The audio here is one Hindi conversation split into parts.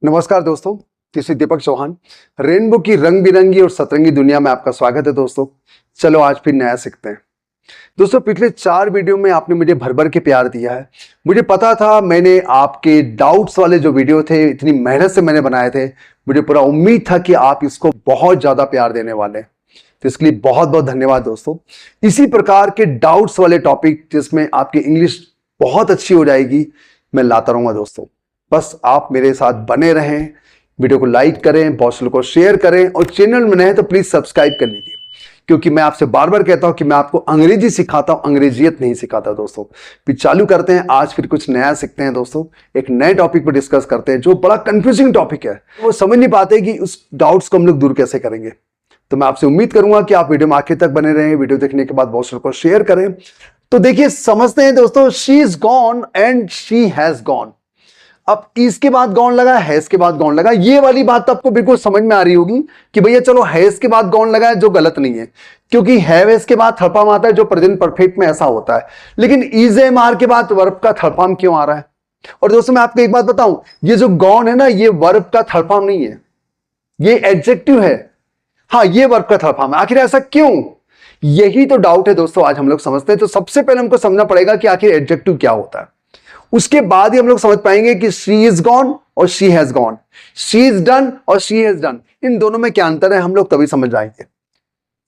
नमस्कार दोस्तों, this is Deepak Chauhan. Rainbow की रंग बिरंगी और सतरंगी दुनिया में आपका स्वागत है दोस्तों। चलो आज फिर नया सीखते हैं। दोस्तों पिछले 4 वीडियो में आपने मुझे भर भर के प्यार दिया है। मुझे पता था, मैंने आपके डाउट्स वाले जो वीडियो थे इतनी मेहनत से मैंने बनाए थे, मुझे पूरा उम्मीद था कि आप इसको बहुत ज्यादा प्यार देने वाले हैं। तो इसके लिए बहुत बहुत धन्यवाद दोस्तों। इसी प्रकार के डाउट्स वाले टॉपिक जिसमें आपकी इंग्लिश बहुत अच्छी हो जाएगी, मैं लाता रहूंगा दोस्तों। बस आप मेरे साथ बने रहें, वीडियो को लाइक करें, दोस्तों को शेयर करें और चैनल में नए हैं तो प्लीज सब्सक्राइब कर लीजिए, क्योंकि मैं आपसे बार बार कहता हूं कि मैं आपको अंग्रेजी सिखाता हूं, अंग्रेजियत नहीं सिखाता दोस्तों। फिर चालू करते हैं, आज फिर कुछ नया सीखते हैं दोस्तों। एक नए टॉपिक पर डिस्कस करते हैं जो बड़ा कंफ्यूजिंग टॉपिक है, वो समझ नहीं पाते कि उस डाउट्स को हम लोग दूर कैसे करेंगे। तो मैं आपसे उम्मीद करूंगा कि आप वीडियो में आखिर तक बने रहें, वीडियो देखने के बाद दोस्तों को शेयर करें। तो देखिए, समझते हैं दोस्तों, she is gone and she has gone. अब इसके बाद गॉन लगा, हैज के बाद गॉन लगा। ये वाली बात तो आपको बिल्कुल समझ में आ रही होगी कि भैया चलो हैज के बाद गॉन लगा है, जो गलत नहीं है, क्योंकि हैव के बाद थर्ड फॉर्म आता है जो प्रेजेंट परफेक्ट में ऐसा होता है। लेकिन इज एम आर के बाद वर्ब का थर्ड फॉर्म क्यों आ रहा है? और दोस्तों मैं आपको एक बात बताऊं, ये जो गॉन है ना, ये वर्ब का थर्ड फॉर्म नहीं है, ये एडजेक्टिव है। हाँ, ये वर्ब का थर्ड फॉर्म है। आखिर ऐसा क्यों? यही तो डाउट है दोस्तों, आज हम लोग समझते हैं। तो सबसे पहले हमको समझना पड़ेगा कि आखिर एडजेक्टिव क्या होता है, उसके बाद ही हम लोग समझ पाएंगे कि शी इज गॉन और she has gone, she is done और शी हैज डन, इन दोनों में क्या अंतर है हम लोग तभी समझ जाएंगे।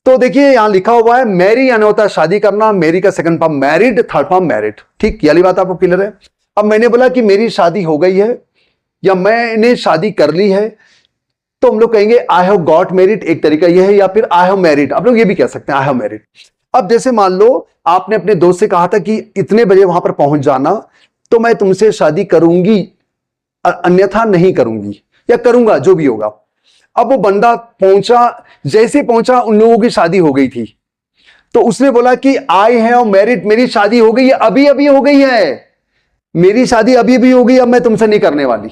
तो देखिए यहां लिखा हुआ है मैरी, यानी होता है शादी करना। मैरी का second form married, third form married. ठीक, ये वाली बात आपको क्लियर है? अब मैंने बोला कि मेरी शादी हो गई है या मैंने शादी कर ली है, तो हम लोग कहेंगे आई हैव गॉट मैरिड, एक तरीका यह है, या फिर आई हैव मैरिड, आप लोग ये भी कह सकते हैं आई हैव मैरिड। अब जैसे मान लो आपने अपने दोस्त से कहा था कि इतने बजे वहां पर पहुंच जाना, तो मैं तुमसे शादी करूंगी, अन्यथा नहीं करूंगी, या करूंगा, जो भी होगा। अब वो बंदा पहुंचा, जैसे पहुंचा उन लोगों की शादी हो गई थी, तो उसने बोला कि आई हैव मैरिड, मेरी शादी हो गई है, अभी अभी हो गई है, मेरी शादी अभी अभी हो गई, अब मैं तुमसे नहीं करने वाली।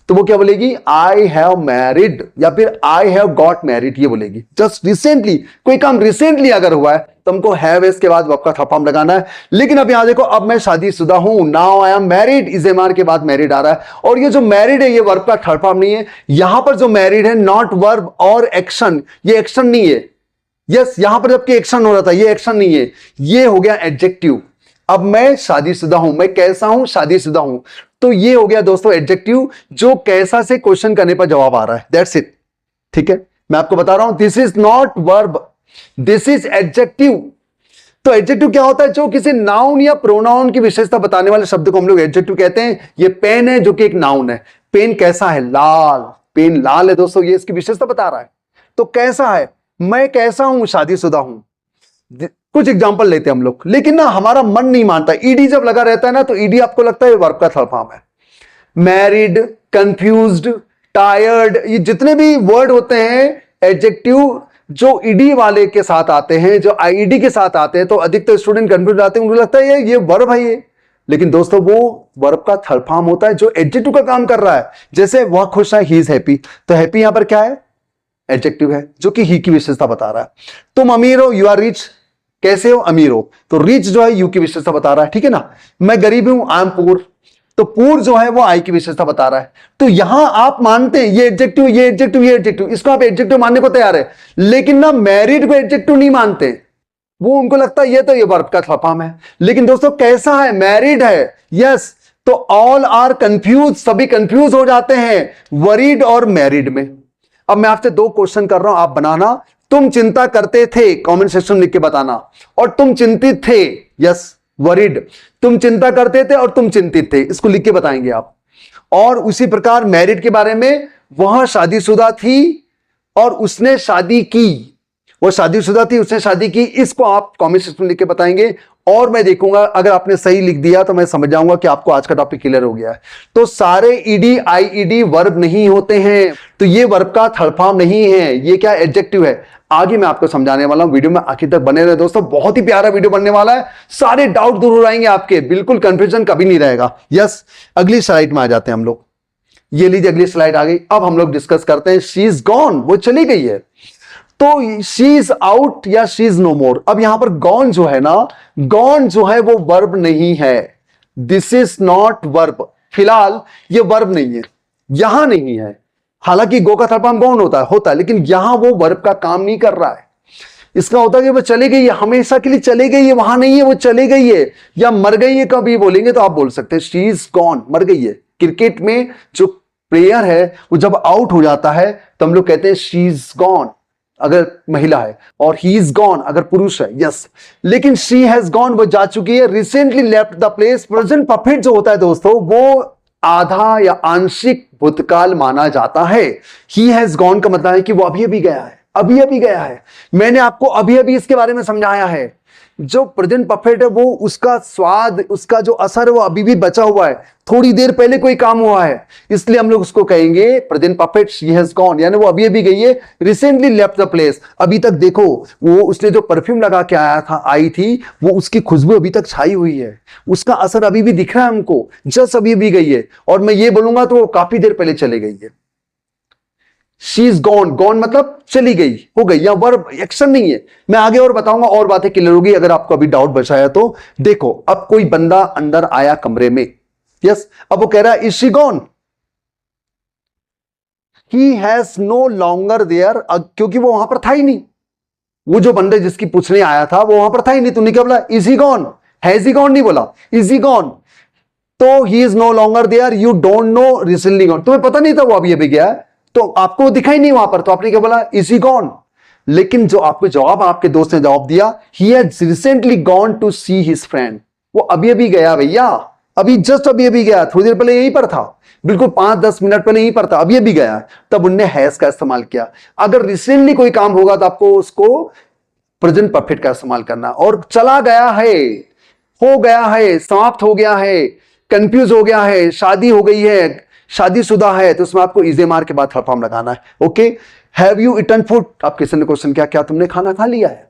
तो वो क्या बोलेगी? आई हैव मैरिड, या फिर आई हैव गॉट मैरिड, ये बोलेगी। जस्ट रिसेंटली, कोई काम रिसेंटली अगर हुआ है तो हमको हैव के बाद वर्ब का थर्ड फॉर्म लगाना है। लेकिन अब यहां देखो, अब मैं शादीशुदा हूं, now I am married, is M R के बाद मैरिड आ रहा है। और ये जो मैरिड है ये वर्ब का थर्ड फॉर्म नहीं है। यहां पर जो मैरिड है नॉट वर्ब और एक्शन, ये एक्शन नहीं है। यस, यहां पर जबकि एक्शन हो रहा था, ये एक्शन नहीं है, ये हो गया एडजेक्टिव। अब मैं शादीशुदा हूं, मैं कैसा हूं? शादीशुदा हूं। तो ये हो गया दोस्तों एडजेक्टिव, जो कैसा से क्वेश्चन करने पर जवाब आ रहा है। That's it. ठीक है, मैं आपको बता रहा हूं, this is not verb, this is adjective. तो एडजेक्टिव क्या होता है? जो किसी नाउन या प्रोनाउन की विशेषता बताने वाले शब्द को हम लोग एडजेक्टिव कहते हैं। ये पेन है जो कि एक नाउन है। पेन कैसा है? लाल। पेन लाल है दोस्तों, ये इसकी विशेषता बता रहा है। तो कैसा है? मैं कैसा हूं? शादीशुदा हूं। कुछ एग्जांपल लेते हैं हम लोग, लेकिन ना हमारा मन नहीं मानता। ईडी जब लगा रहता है ना, तो ईडी आपको लगता है वर्ब का थर्ड फॉर्म है। मैरिड, कंफ्यूज्ड, टायर्ड, ये जितने भी वर्ड होते हैं एडजेक्टिव जो ईडी वाले के साथ आते हैं, जो आईडी के साथ आते हैं, तो अधिकतर स्टूडेंट कंफ्यूज आते हैं, उनको लगता है ये वर्ब है ये। लेकिन दोस्तों वो वर्ब का थर्ड फॉर्म होता है जो एडजेक्टिव का काम कर रहा है। जैसे वह खुश है, ही इज हैप्पी, तो हैप्पी यहां पर क्या है? एडजेक्टिव है जो कि ही की विशेषता बता रहा है। तुम अमीर हो, यू आर रिच, कैसे हो? अमीर हो। तो रिच जो है यू की विशेषता बता रहा है। ठीक है ना? मैं गरीब हूं, आई एम पुअर, तो पुअर जो है वो आई की विशेषता बता रहा है। तो यहां आप मानते हैं ये एडजेक्टिव, ये एडजेक्टिव, ये एडजेक्टिव, इसको आप एडजेक्टिव मानने को तैयार है। लेकिन ना मैरिड को एडजेक्टिव नहीं मानते, वो उनको लगता है ये तो ये वर्ब का थर्ड फॉर्म है। लेकिन दोस्तों कैसा है? मैरिड है। यस, तो ऑल आर कंफ्यूज, सभी कंफ्यूज हो जाते हैं वरीड और मैरिड में। अब मैं आपसे 2 क्वेश्चन कर रहा हूं, आप बनाना। तुम चिंता करते थे, कमेंट सेक्शन लिख के बताना। और तुम चिंतित थे, यस, वरीड। तुम चिंता करते थे और तुम चिंतित थे, इसको लिख के बताएंगे आप। और उसी प्रकार मैरिड के बारे में, वह शादीशुदा थी और उसने शादी की, वो शादीशुदा थी, उसने शादी की, इसको आप कमेंट सेक्शन में लिख के बताएंगे। और मैं देखूंगा अगर आपने सही लिख दिया तो मैं समझ जाऊंगा कि आपको आज का टॉपिक क्लियर हो गया है। तो सारे ईडी आईईडी वर्ब नहीं होते हैं, तो ये वर्ब का थर्ड फॉर्म नहीं है, ये क्या एडजेक्टिव है। आगे मैं आपको समझाने वाला हूं, वीडियो में आखिर तक बने रहे दोस्तों। बहुत ही प्यारा वीडियो बनने वाला है, सारे डाउट दूर हो जाएंगे आपके, बिल्कुल कंफ्यूजन कभी नहीं रहेगा। यस, अगली स्लाइड में आ जाते हैं हम लोग। ये लीजिए अगली स्लाइड आ गई। अब हम लोग डिस्कस करते हैं शी इज गॉन, वो चली गई है। तो शी इज आउट या शी इज नो मोर। अब यहां पर गॉन जो है ना, गॉन जो है वो वर्ब नहीं है, दिस इज नॉट वर्ब। फिलहाल ये वर्ब नहीं है, यहां नहीं है। हालांकि गो का थर्ड फॉर्म गॉन होता है, लेकिन यहां वो वर्ब का काम नहीं कर रहा है। इसका होता है कि वो चले गई है, हमेशा के लिए चले गई है, वहां नहीं है, वो चले गई है या मर गई है। कभी बोलेंगे तो आप बोल सकते हैं शी इज गॉन, मर गई है। क्रिकेट में जो प्लेयर है वो जब आउट हो जाता है तो हम लोग कहते हैं शी इज गॉन अगर महिला है, और ही इज गॉन अगर पुरुष है। यस, लेकिन शी हैज गॉन, वो जा चुकी है। Recently left the place, present perfect जो होता है दोस्तों वो आधा या आंशिक भूतकाल माना जाता है। ही हैज गॉन का मतलब है कि वो अभी अभी गया है, अभी अभी गया है। मैंने आपको अभी अभी इसके बारे में समझाया है। जो प्रेजेंट परफेक्ट है वो उसका स्वाद, उसका जो असर है वो अभी भी बचा हुआ है, थोड़ी देर पहले कोई काम हुआ है, इसलिए हम लोग उसको कहेंगे present perfect she has gone, यानी वो अभी अभी गई है। रिसेंटली लेफ्ट द प्लेस, अभी तक देखो वो उसने जो परफ्यूम लगा के आई थी वो उसकी खुशबू अभी तक छाई हुई है, उसका असर अभी भी दिख रहा है हमको, जस्ट अभी अभी गई है। और मैं ये बोलूंगा तो वो काफी देर पहले चली गई है। शी इज गॉन, गॉन मतलब चली गई, हो गई, या वर्ब एक्शन नहीं है। मैं आगे और बताऊंगा, और बातें क्लियर होगी। अगर आपको अभी डाउट बचा है तो देखो, अब कोई बंदा अंदर आया कमरे में, यस, अब वो कह रहा है is she gone, he has no longer there, क्योंकि वो वहां पर था ही नहीं। वो जो बंदे जिसकी पूछने आया था वो वहां पर था ही नहीं। तूने क्या बोला, is he gone, has he gone नहीं बोला, इज ही गॉन। तो he is no longer there, you don't know recently gone, तुम्हें पता नहीं था वो अभी अभी गया है, तो आपको दिखाई नहीं वहां पर, तो आपने क्या बोला, इज ही गॉन। लेकिन जो आपको जवाब आपके दोस्त ने जवाब दिया, he has recently gone to see his friend, वो अभी अभी गया भैया, अभी जस्ट अभी अभी गया, थोड़ी देर पहले यहीं पर था, बिल्कुल 5-10 मिनट पहले यहीं पर था, अभी अभी गया। तब उनने हैज का इस्तेमाल किया। अगर रिसेंटली कोई काम होगा तो आपको उसको प्रेजेंट परफेक्ट का इस्तेमाल करना। और चला गया है, हो गया है, समाप्त हो गया है, कंफ्यूज हो गया है, शादी हो गई है, शादीशुदा है, तो उसमें आपको इजे मार के बाद थर्ड फॉर्म लगाना है। Okay, have you eaten food, आप किसी ने क्वेश्चन किया क्या तुमने खाना खा लिया है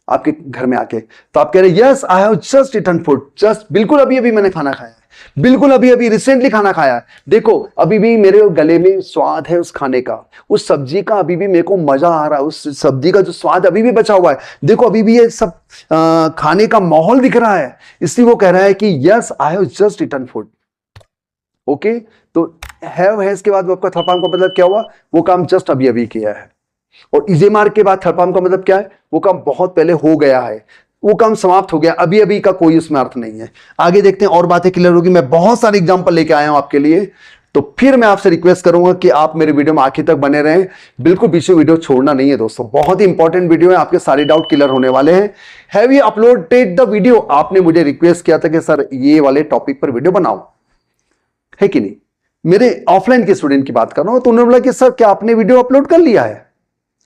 आपके घर में आके, तो आप कह रहे yes I have just eaten food, just बिल्कुल अभी अभी मैंने खाना खाया है, बिल्कुल अभी अभी रिसेंटली खाना खाया है। देखो अभी भी मेरे गले में स्वाद है उस खाने का, उस सब्जी का अभी भी मेरे को मजा आ रहा है, उस सब्जी का जो स्वाद अभी भी बचा हुआ है। देखो अभी भी ये सब खाने का माहौल दिख रहा है, इसलिए वो कह रहा है कि yes I have just eaten food. Okay, तो हैव हैज के बाद आपका थर्ड फॉर्म का मतलब क्या हुआ, वो काम जस्ट अभी अभी किया है। और इजे मार के बाद थर्ड फॉर्म का मतलब क्या है, वो काम बहुत पहले हो गया है, वो काम समाप्त हो गया, अभी अभी का कोई उसमें अर्थ नहीं है। आगे देखते हैं और बातें क्लियर होगी। मैं बहुत सारे एग्जांपल लेके आया हूं आपके लिए, तो फिर मैं आपसे रिक्वेस्ट करूंगा कि आप मेरे वीडियो में आखिर तक बने रहें, बिल्कुल बीच में वीडियो छोड़ना नहीं है दोस्तों, बहुत ही इंपॉर्टेंट वीडियो है, आपके सारे डाउट क्लियर होने वाले हैं। Have you uploaded the video, आपने मुझे रिक्वेस्ट किया था कि सर ये वाले टॉपिक पर वीडियो बनाओ, है कि नहीं। मेरे ऑफलाइन के स्टूडेंट की बात कर रहा हूं, तो उन्होंने बोला कि सर क्या आपने वीडियो अपलोड कर लिया है,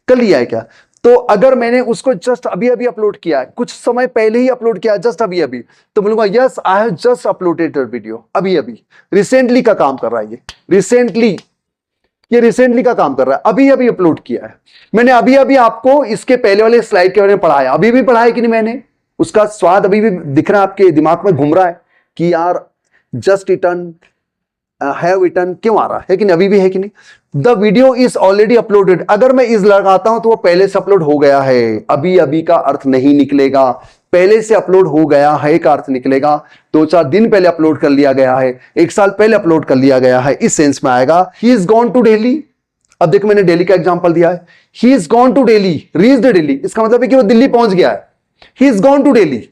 कर लिया है क्या। तो अगर मैंने उसको जस्ट अभी अभी अपलोड किया है, कुछ समय पहले ही अपलोड किया है, जस्ट अभी अभी, तो बोलूंगा yes I have just uploaded video, अभी अभी, रिसेंटली का काम कर रहा है, ये रिसेंटली का काम कर रहा है, अभी अभी अपलोड किया है मैंने, अभी अभी आपको इसके पहले वाले स्लाइड के बारे में पढ़ाया, अभी भी पढ़ाया कि नहीं मैंने, उसका स्वाद अभी भी दिख रहा है आपके दिमाग में, घूम रहा है कि यार जस्ट इटन, हैव इटन क्यों आ रहा है कि नहीं, अभी भी है कि नहीं। The video is already uploaded, अगर मैं इज लगाता हूं तो वो पहले से अपलोड हो गया है, अभी अभी का अर्थ नहीं निकलेगा, पहले से अपलोड हो गया है का अर्थ निकलेगा, 2-4 दिन पहले अपलोड कर लिया गया है, 1 साल पहले अपलोड कर लिया गया है, इस सेंस में आएगा। He is gone to Delhi, अब देखो मैंने दिल्ली का एग्जांपल दिया है, he is gone to Delhi, reached Delhi, इसका मतलब है कि वो दिल्ली पहुंच गया है, he is gone to Delhi,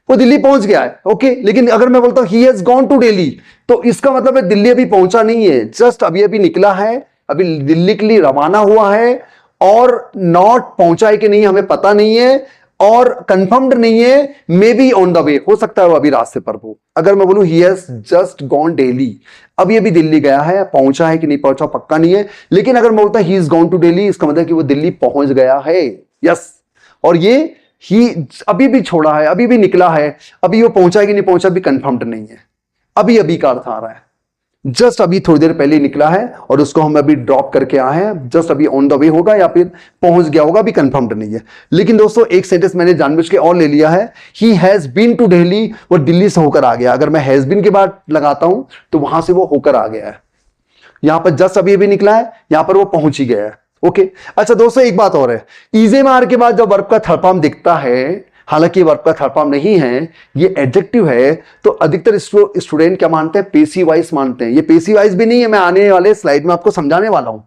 वो दिल्ली पहुंच गया है। ओके, लेकिन अगर मैं बोलता हूं he has gone to Delhi, तो इसका मतलब है दिल्ली अभी पहुंचा नहीं है, जस्ट अभी अभी निकला है, अभी दिल्ली के लिए रवाना हुआ है, और नॉट पहुंचा है कि नहीं हमें पता नहीं है, और कंफर्म्ड नहीं है, may be on the way, हो सकता है वो अभी रास्ते पर हो। अगर मैं बोलूं he has just gone Delhi, अभी अभी दिल्ली गया है, पहुंचा है कि नहीं पहुंचा पक्का नहीं है, लेकिन अगर मैं बोलता he is gone to Delhi, इसका मतलब कि वो दिल्ली पहुंच गया है, यस। और ये ही अभी भी छोड़ा है, अभी भी निकला है, अभी वो पहुंचा है कि नहीं पहुंचा भी कंफर्म्ड नहीं है, अभी अभी का अर्थ आ रहा है, जस्ट अभी थोड़ी देर पहले निकला है, और उसको हम अभी ड्रॉप करके आए हैं, जस्ट अभी ऑन द वे होगा या फिर पहुंच गया होगा, अभी कंफर्म्ड नहीं है। लेकिन दोस्तों एक सेंटेंस मैंने जानबूझ के और ले लिया है, he has been to Delhi, वो दिल्ली से होकर आ गया, अगर मैं हैज बीन के बाद लगाता हूं तो वहां से वो होकर आ गया है, यहां पर जस्ट अभी अभी निकला है, यहां पर वो पहुंच ही गया है। ओके, अच्छा दोस्तों एक बात और है, इजे मार के बाद जब वर्ब का थर्ड फॉर्म दिखता है, हालांकि वर्ब का थर्ड फॉर्म नहीं है, ये एडजेक्टिव है। तो अधिकतर स्टूडेंट क्या मानते हैं, पेसिव वॉइस मानते हैं। ये पेसिव वॉइस भी नहीं है, मैं आने वाले स्लाइड में आपको समझाने वाला हूं,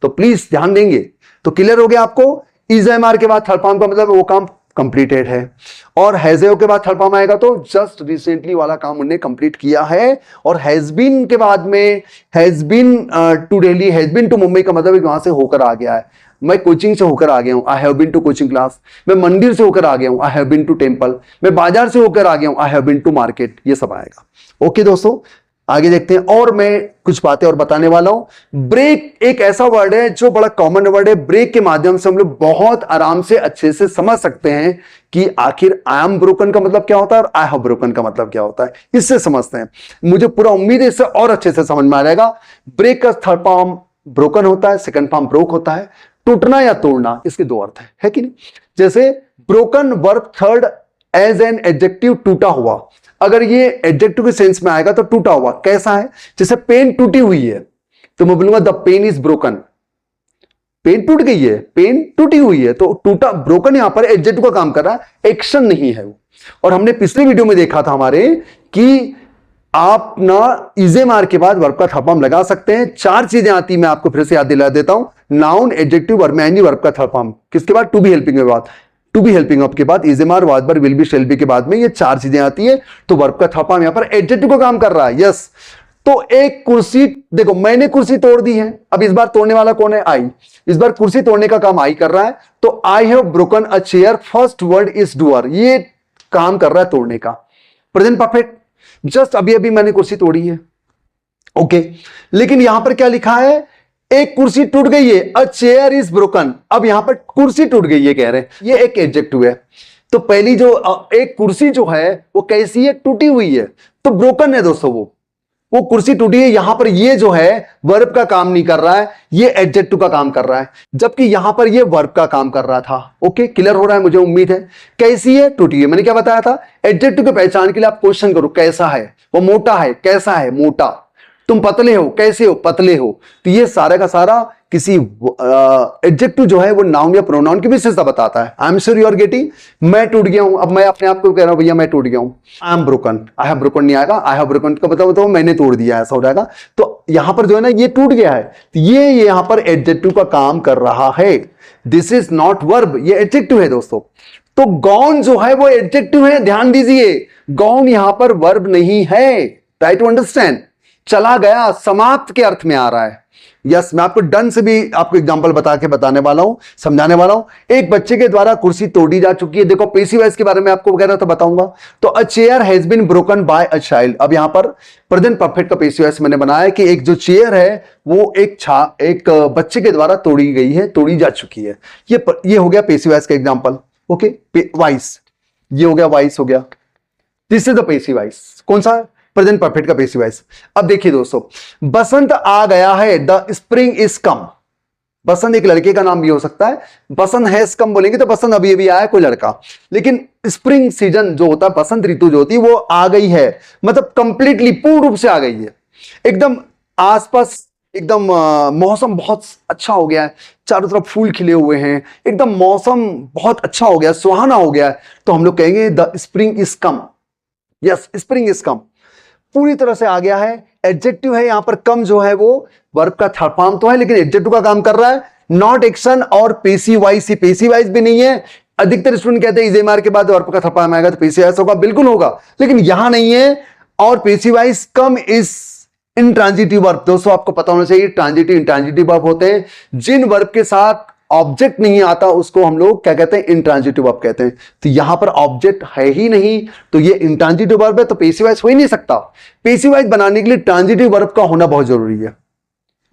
तो प्लीज ध्यान देंगे। तो क्लियर हो गया आपको, इज एम आर के बाद थर्ड फॉर्म का मतलब वो काम कंप्लीटेड है, और हैज़ के बाद थर्ड फॉर्म आएगा तो जस्ट रिसेंटली वाला काम उन्होंने कंप्लीट किया है। और हैज बीन के बाद में has been to Delhi, has been to Mumbai का मतलब वहां से होकर आ गया है। मैं कोचिंग से होकर आ गया हूं, I have been to coaching class. मैं मंदिर से होकर आ गया हूं, I have been to temple. मैं बाजार से होकर आ गया हूं, I have been to market. ये सब आएगा। ओके दोस्तों, आगे देखते हैं। और मैं कुछ बातें और बताने वाला हूं। ब्रेक एक ऐसा वर्ड है जो बड़ा कॉमन वर्ड है। ब्रेक के माध्यम से हम लोग बहुत आराम से अच्छे से समझ सकते हैं कि आखिर आई एम ब्रोकन का मतलब क्या होता है और आई हैव ब्रोकन का मतलब क्या होता है। इससे समझते हैं, मुझे पूरा उम्मीद है इससे और अच्छे से समझ में आ जाएगा। ब्रेक का थर्ड फॉर्म ब्रोकन होता है, सेकंड फॉर्म ब्रोक होता है। टूटना या तोड़ना, इसके दो अर्थ है कि नहीं। जैसे broken verb third as an adjective, टूटा हुआ। अगर ये एडजेक्टिव के सेंस में आएगा तो टूटा हुआ कैसा है, जैसे पेन टूटी हुई है तो मैं बोलूंगा the pen is broken. Pen टूट गई है, पेन टूटी हुई है, तो टूटा ब्रोकन यहां पर एडजेक्टिव का काम कर रहा है, एक्शन नहीं है वो। और हमने पिछले वीडियो में देखा था हमारे कि आप ना इजेमार के बाद वर्ब का थर्ड फॉर्म लगा सकते हैं। चार चीजें आती, मैं आपको फिर से याद दिला देता हूं। नाउन, एडजेक्टिव, वर्ब में वर्ब का थर्ड फॉर्म किसके बाद, टू बी हेल्पिंग के बाद, टू बी हेल्पिंग ऑफ के बाद इजेमार, वाज बर, विल बी, शैल बी के बाद में ये चार चीजें आती है। तो वर्ब का थर्ड फॉर्म यहां पर एडजेक्टिव का काम कर रहा है। यस, तो एक कुर्सी, देखो मैंने कुर्सी तोड़ दी है, अब इस बार तोड़ने वाला कौन है, आई। इस बार कुर्सी तोड़ने का काम आई कर रहा है, तो I have broken a chair, first word is doer, ये काम कर रहा है तोड़ने का। प्रेजेंट परफेक्ट, जस्ट अभी अभी मैंने कुर्सी तोड़ी है। ओके, लेकिन यहां पर क्या लिखा है, एक कुर्सी टूट गई है, अ चेयर इज ब्रोकन। अब यहां पर कुर्सी टूट गई है कह रहे हैं, ये एक एडजेक्टिव है। तो पहली जो एक कुर्सी जो है वो कैसी है, टूटी हुई है, तो ब्रोकन है दोस्तों। वो कुर्सी टूटी है, यहां पर ये जो है वर्ब का काम नहीं कर रहा है, ये एडजेक्टिव का काम कर रहा है, जबकि यहां पर ये वर्ब का काम कर रहा था। ओके, क्लियर हो रहा है, मुझे उम्मीद है। कैसी है, टूटी है। मैंने क्या बताया था, एडजेक्टिव की पहचान के लिए आप क्वेश्चन करो, कैसा है, वो मोटा है, कैसा है, मोटा। तुम पतले हो, कैसे हो, पतले हो। तो ये सारा का सारा किसी एडजेक्टिव जो है वो नाउन या प्रोनाउन की विशेषता बताता है। I am sure you are getting. मैं टूट गया हूं, अब मैं अपने आप को कह रहा हूं भैया मैं टूट गया हूं, I am broken. I have broken नहीं आएगा, आई हैव ब्रोकन का मतलब मैंने तोड़ दिया, ऐसा हो जाएगा। तो यहां पर जो है ना ये टूट गया है, तो ये यहां पर एडजेक्टिव का काम कर रहा है। दिस इज नॉट वर्ब, ये एडजेक्टिव है दोस्तों। तो गॉन जो है वो एडजेक्टिव है, ध्यान दीजिए। गॉन यहां पर वर्ब नहीं है, ट्राई टू अंडरस्टैंड। चला गया, समाप्त के अर्थ में आ रहा है। यस, मैं आपको डन से भी आपको एग्जांपल बता के बताने वाला हूं, समझाने वाला हूं। एक बच्चे के द्वारा कुर्सी तोड़ी जा चुकी है। देखो पेसिव वॉइस के बारे में आपको वगैरह तो बताऊंगा। तो a chair has been broken by a child. अब यहां पर प्रेजेंट परफेक्ट का पेसिव वॉइस मैंने बनाया कि एक जो चेयर है वो एक बच्चे के द्वारा तोड़ी गई है, तोड़ी जा चुकी है। ये हो गया पेसिव वॉइस का एग्जाम्पल। ओके, वॉइस, ये हो गया, वॉइस हो गया। This is the passive voice. कौन सा, प्रेजेंट परफेक्ट का पेसिव वॉइस। अब देखिए दोस्तों, बसंत आ गया है, द स्प्रिंग इज कम। बसंत एक लड़के का नाम भी हो सकता है। बसंत हैज कम बोलेंगे तो बसंत अभी अभी आया कोई लड़का, लेकिन स्प्रिंग सीजन जो होता है, बसंत ऋतु जो होती है वो आ गई है, मतलब कंप्लीटली पूर्ण रूप से आ गई है। एकदम आसपास एकदम मौसम बहुत अच्छा हो गया है, चारों तरफ फूल खिले हुए हैं, एकदम मौसम बहुत अच्छा हो गया, सुहाना हो गया है, तो हम लोग कहेंगे the spring is come. Yes, spring is come, पूरी तरह से आ गया है। एडजेक्टिव है यहां पर, कम जो है वो वर्ब का थर्ड फॉर्म तो है, लेकिन एडजेक्टिव का काम कर रहा है। नॉट एक्शन और पेसिव वॉइस, पेसिव वॉइस भी नहीं है। अधिकतर स्टूडेंट कहते हैं इजेमार के बाद वर्ब का थर्ड फॉर्म आएगा तो पेसिव वॉइस होगा, बिल्कुल होगा, लेकिन यहां नहीं है। और passive voice come is intransitive verb. दोस्तों आपको पता होना चाहिए, ट्रांजिटिव इंट्रांजिटिव वर्ब होते हैं। जिन वर्ब के साथ ऑब्जेक्ट नहीं आता उसको हम लोग क्या कहते हैं, इंट्रांजिटिव वर्ब कहते हैं। तो यहां पर ऑब्जेक्ट है ही नहीं, तो ये इंट्रांजिटिव वर्ब है, तो पेसिव वॉइस हो ही नहीं सकता। पेसिव वॉइस बनाने के लिए ट्रांजिटिव वर्ब का होना बहुत जरूरी है।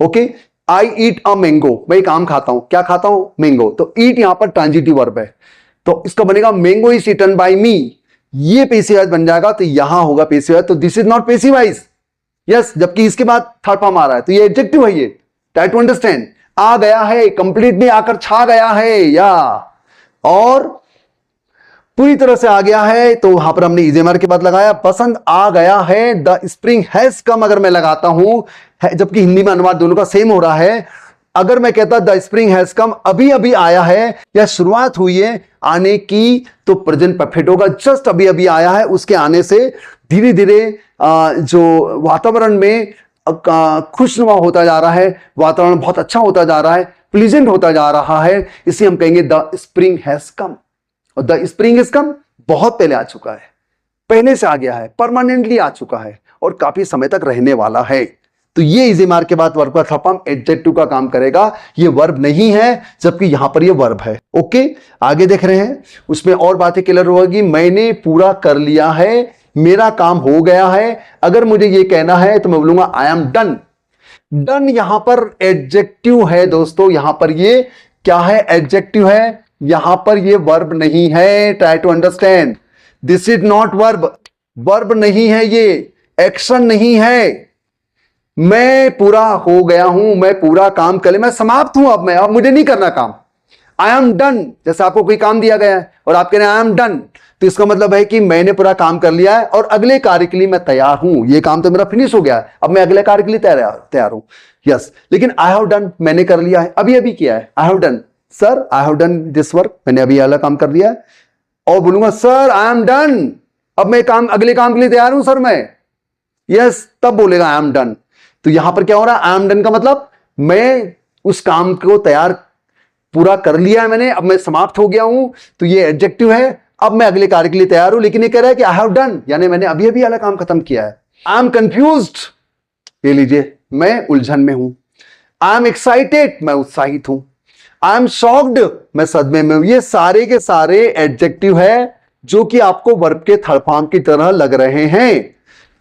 Okay, I eat a mango, मैं एक आम खाता हूं, क्या खाता हूं, मैंगो। तो ईट यहां पर ट्रांजिटिव वर्ब है, तो इसका बनेगा मैंगो इज ईटन बाय मी, ये पेसिव वॉइस बन जाएगा। तो यहां होगा पेसिव वॉइस, तो this is not passive voice. Yes, जबकि इसके बाद थर्ड फॉर्म आ रहा है, तो ये एडजेक्टिव है। ये ट्राई टू अंडरस्टैंड। आ गया है, कंप्लीट में आकर छा गया है, या और पूरी तरह से आ गया है, तो वहां पर हमने इजेमर के बाद लगाया। पसंद आ गया है, द स्प्रिंग हैज कम अगर मैं लगाता हूं, जबकि हिंदी में अनुवाद दोनों का सेम हो रहा है, अगर मैं कहता द स्प्रिंग हैज कम, अभी अभी आया है या शुरुआत हुई है आने की, तो प्रेजेंट परफेक्ट होगा। जस्ट अभी अभी आया है, उसके आने से धीरे धीरे जो वातावरण में खुशनुमा होता जा रहा है, वातावरण बहुत अच्छा होता जा रहा है, प्लीजेंट होता जा रहा है, इसे हम कहेंगे द स्प्रिंग हैज कम। और द स्प्रिंग हैज कम बहुत पहले आ चुका है, पहले से आ गया है, परमानेंटली आ चुका है और काफी समय तक रहने वाला है। तो ये इजी मार्क के बाद वर्ब का थर्ड फॉर्म एडजेक्टिव का काम करेगा। ये वर्ब नहीं है, जबकि यहां पर ये वर्ब है। ओके, आगे देख रहे हैं, उसमें और बातें क्लियर होगी। मैंने पूरा कर लिया है, मेरा काम हो गया है। अगर मुझे ये कहना है तो मैं बोलूंगा आई एम डन। डन यहां पर एडजेक्टिव है दोस्तों, यहां पर ये क्या है? एडजेक्टिव है, यहां पर ये वर्ब नहीं है। Try to understand, this is not verb. Verb नहीं है, ये एक्शन नहीं है। मैं पूरा हो गया हूं, मैं पूरा काम कर लिया, मैं समाप्त हूं, अब मुझे नहीं करना काम। आई एम डन, जैसे आपको कोई काम दिया गया है और आप कह रहे हैं आई एम डन, तो इसका मतलब है कि मैंने पूरा काम कर लिया है और अगले कार्य के लिए मैं तैयार हूं। ये काम तो मेरा फिनिश हो गया है, अब मैं अगले कार्य के लिए तैयार हूं। यस, लेकिन आई हैव डन, मैंने कर लिया है, अभी अभी किया है। I have done, sir I have done this work, मैंने अभी अगला काम कर लिया है। और बोलूंगा सर आई एम डन, अब मैं अगले काम के लिए तैयार हूं सर मैं। यस, तब बोलेगा आई एम डन। तो यहां पर क्या हो रहा है? आई एम डन का मतलब मैं उस काम को पूरा कर लिया है मैंने, अब मैं समाप्त हो गया हूं। तो ये एडजेक्टिव है, अब मैं अगले कार्य के लिए तैयार हूं। लेकिन ये कह रहा है कि आई हैव डन, यानी मैंने अभी अभी वाला काम खत्म किया है। आई एम कंफ्यूज्ड, ये लीजिए, मैं उलझन में हूं। आई एम एक्साइटेड, मैं उत्साहित हूं। आई एम शॉक्ड, मैं सदमे में हूं। ये सारे के सारे एडजेक्टिव है जो कि आपको वर्ब के थर्ड फॉर्म की तरह लग रहे हैं।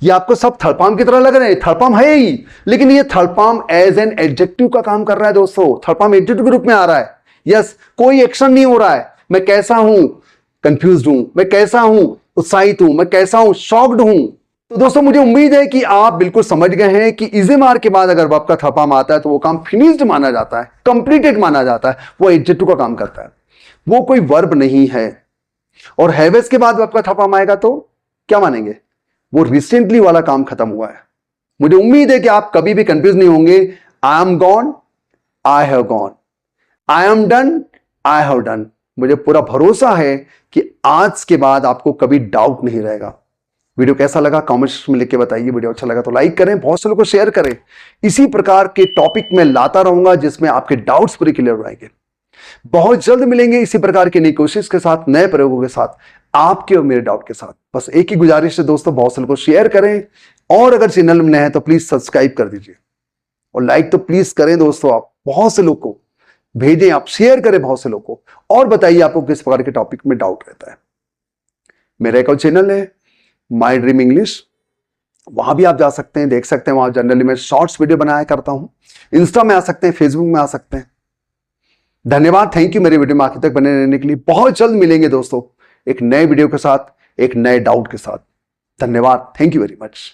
ये आपको सब थर्ड फॉर्म की तरह लग रहे हैं, थर्ड फॉर्म है ही, लेकिन ये third form as an adjective का काम कर रहा है दोस्तों। थर्ड फॉर्म एडजेक्टिव के रूप में आ रहा है। यस, कोई एक्शन नहीं हो रहा है। मैं कैसा हूं? कंफ्यूज्ड हूं। मैं कैसा हूं? उत्साहित हूं। मैं कैसा हूं? शॉक्ड हूं। तो दोस्तों मुझे उम्मीद है कि आप बिल्कुल समझ गए हैं कि इजी मार्क के बाद अगर वर्ब का थर्ड फॉर्म आता है तो वो काम फिनिश्ड माना जाता है, कंप्लीटेड माना जाता है, वो एडजेक्टिव का काम करता है, वो कोई वर्ब नहीं है। और हैवेस के बाद वर्ब का थर्ड फॉर्म आएगा तो क्या मानेंगे? वो रिसेंटली वाला काम खत्म हुआ है। मुझे उम्मीद है कि आप कभी भी कंफ्यूज नहीं होंगे। I am gone, I have gone, I am done, I have done. मुझे पूरा भरोसा है कि आज के बाद आपको कभी डाउट नहीं रहेगा। वीडियो कैसा लगा कमेंट्स में लिख के बताइए। वीडियो अच्छा लगा तो लाइक करें, बहुत से लोगों को शेयर करें। इसी प्रकार के टॉपिक में लाता रहूंगा जिसमें आपके डाउट्स पूरे क्लियर हो जाएंगे। बहुत जल्द मिलेंगे इसी प्रकार की नई कोशिश के साथ, नए प्रयोगों के साथ, आपके और मेरे डाउट के साथ। बस एक ही गुजारिश है दोस्तों, बहुत से लोगों को शेयर करें और अगर चैनल में नए हैं तो प्लीज सब्सक्राइब कर दीजिए और लाइक तो प्लीज करें दोस्तों। आप बहुत से लोग को भेजें, आप शेयर करें बहुत से लोग को, और बताइए आपको किस प्रकार के टॉपिक में डाउट रहता है। मेरा एक और चैनल है माय ड्रीम इंग्लिश, वहां भी आप जा सकते हैं, देख सकते हैं। वहां जनरली मैं शॉर्ट्स वीडियो बनाया करता हूं। इंस्टा में आ सकते हैं, फेसबुक में आ सकते हैं। धन्यवाद, थैंक यू मेरे वीडियो में आखिर तक बने रहने के लिए। बहुत जल्द मिलेंगे दोस्तों एक नए वीडियो के साथ, एक नए डाउट के साथ। धन्यवाद, थैंक यू वेरी मच।